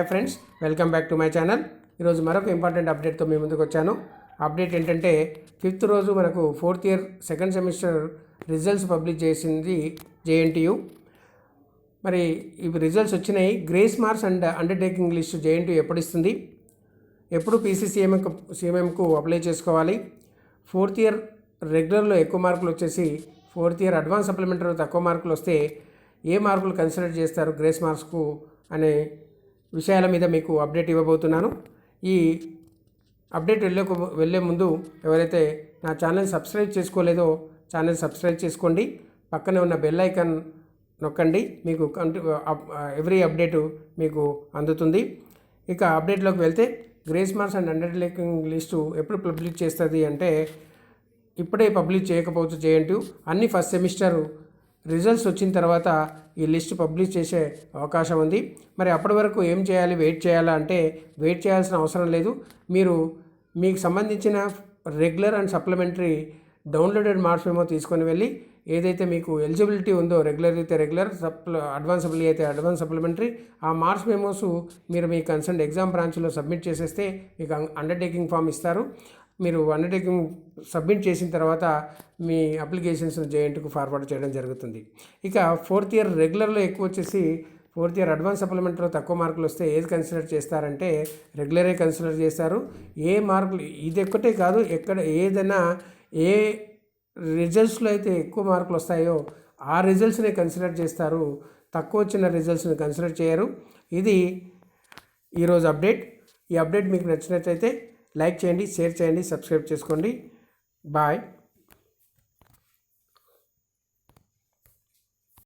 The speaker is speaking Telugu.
Hi friends, welcome back to my channel. ఈరోజు మరొక ఇంపార్టెంట్ అప్డేట్తో మీ ముందుకు వచ్చాను. అప్డేట్ ఏంటంటే 5th రోజు మనకు 4th year second semester results publish చేసింది జేఎన్టీయూ. మరి ఇవి రిజల్ట్స్ వచ్చినాయి. Grace marks and undertaking list JNTU ఎప్పుడు ఇస్తుంది, ఎప్పుడు పీసీసీఎంకు అప్లై చేసుకోవాలి, 4th ఇయర్ రెగ్యులర్లో ఎక్కువ మార్కులు వచ్చేసి 4th ఇయర్ అడ్వాన్స్ సప్లిమెంటరీలో తక్కువ మార్కులు వస్తే ఏ మార్కులు కన్సిడర్ చేస్తారు గ్రేస్ మార్క్స్కు అనే విషయాల మీద మీకు అప్డేట్ ఇవ్వబోతున్నాను. ఈ అప్డేట్ వెళ్ళే ముందు ఎవరైతే నా ఛానల్ సబ్స్క్రైబ్ చేసుకోలేదో ఛానల్ సబ్స్క్రైబ్ చేసుకోండి, పక్కనే ఉన్న బెల్ ఐకాన్ నొక్కండి. మీకు ఎవ్రీ అప్డేటు మీకు అందుతుంది. ఇక అప్డేట్లోకి వెళ్తే grace marks and undertaking list ఎప్పుడు పబ్లిష్ చేస్తుంది అంటే ఇప్పుడే పబ్లిష్ చేయకపోవచ్చు జేఎన్టీయూ. అన్ని ఫస్ట్ సెమిస్టర్ రిజల్ట్స్ వచ్చిన తర్వాత ఈ లిస్ట్ పబ్లిష్ చేసే అవకాశం ఉంది. మరి అప్పటి వరకు ఏం చేయాలి, వెయిట్ చేయాలా అంటే వెయిట్ చేయాల్సిన అవసరం లేదు. మీరు మీకు సంబంధించిన regular and supplementary downloaded marks memo తీసుకొని వెళ్ళి ఏదైతే మీకు ఎలిజిబిలిటీ ఉందో, రెగ్యులర్ అయితే రెగ్యులర్, అడ్వాన్స్ సప్లి అయితే అడ్వాన్స్ సప్లిమెంటరీ, ఆ మార్క్స్ మెమోస్ మీరు మీ కన్సర్న్ ఎగ్జామ్ బ్రాంచ్లో సబ్మిట్ చేసేస్తే మీకు అండర్టేకింగ్ ఫామ్ ఇస్తారు. మీరు అండర్టేకింగ్ సబ్మిట్ చేసిన తర్వాత మీ అప్లికేషన్స్ జేఎన్టీయూకు ఫార్వర్డ్ చేయడం జరుగుతుంది. ఇక 4th ఇయర్ రెగ్యులర్లో ఎక్కువ వచ్చేసి 4th ఇయర్ అడ్వాన్స్ సప్లిమెంటరీలో తక్కువ మార్కులు వస్తే ఏది కన్సిడర్ చేస్తారంటే రెగ్యులరే కన్సిడర్ చేస్తారు. ఏ మార్కులు ఇది ఒక్కటే కాదు, ఎక్కడ ఏదైనా ఏ రిజల్ట్స్లో అయితే ఎక్కువ మార్కులు వస్తాయో ఆ రిజల్ట్స్ని కన్సిడర్ చేస్తారు, తక్కువ వచ్చిన రిజల్ట్స్ని కన్సిడర్ చేయరు. ఇది ఈరోజు అప్డేట్. ఈ అప్డేట్ మీకు నచ్చినట్లయితే లైక్ చేయండి, షేర్ చేయండి, సబ్స్క్రైబ్ చేసుకోండి. బాయ్.